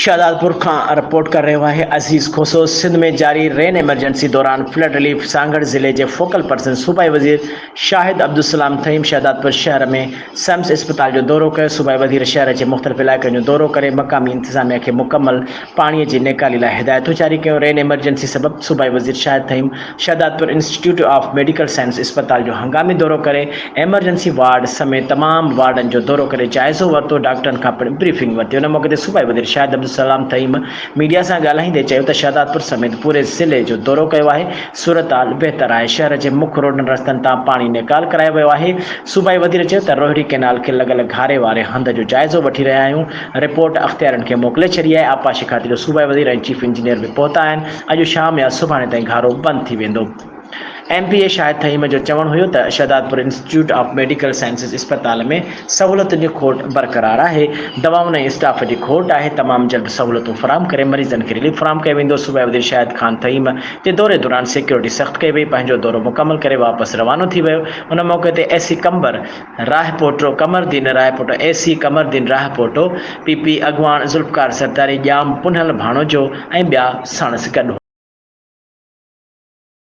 शाहजादपुर खां रिपोर्ट कर रहे है अजीज खोसो। सिंध में जारी रेन इमरजेंसी दौरान फ्लड रिलीफ सांगड़ ज़िले के फोकल पर्सन सूबाई वज़ीर शाहिद अब्दुलसलाम थईम शाहजादपुर शहर में सम्स अस्पताल जो दौरो कर सूबाई वज़ीर शहर के मुख़्तलिफ़ इलाक़नि जो दौरो करे मक़ामी इंतज़ामिया के मुकम्मल पानी की निकाली लाइ हिदायतूं जारी कयूं। रेन इमरजेंसी सबब सूबाई वज़ीर Shahid Thaheem Shahzadpur institute of medical science अस्पताल जो हंगामी दौरो करे एमरजेंसी वार्ड समेत तमाम वार्डन जो दौरो करे जायज़ो वरितो, डॉक्टरनि खां ब्रीफिंग वरिती। उन मौके ते सूबाई वज़ीर शाहिद अब्दुलसलाम थईम मीडिया से ॻाल्हाईंदे चयो त शाहजादपुर समेत पूरे ज़िले जो दौरो कयो आहे। सूरत हाल बेहतर है, शहर के मुख्य रोडन रस्तनि तां पानी निकाल करायो वियो आहे। सूबाई वज़ीर चयो त रोहरी कैनाल के लॻल घारे वारे हंध जो जाइज़ो वठी रहिया आहियूं। रिपोर्ट अख़्तियारनि खे मोकिले छॾी आहे। आपाशी खाते जो सूबाई वज़ीर ऐं चीफ इंजीनियर भी पहुता आहिनि। अॼु शाम या सुभाणे ताईं घारो बंदि थी वेंदो। MPA शाहिद थईम जो चवण हुयो त Shahjadpur institute of medical sciences अस्पताल में सहूलतुनि जी खोट बरक़रार आहे। दवाउनि ऐं स्टाफ की खोट है। तमाम जल्द सहूलतूं फराहम करे मरीज़न के रिलीफ फराहम कयो वेंदो। सूबाई वज़ीर शाहिद खान थईम के दौरे दौरान सिक्योरिटी सख्त कई वई। पंहिंजो दौरो मुकम्मल करे वापस रवानो थी वियो। उन मौके ते AC कंबर राहपोटो कमरदीन राहपोटो AC कमरदीन राहपोटो PP अगवान ज़ुल्फ़कार सरदारी ॼाम पुनहल भाणोजो ऐं ॿिया साणस गॾु।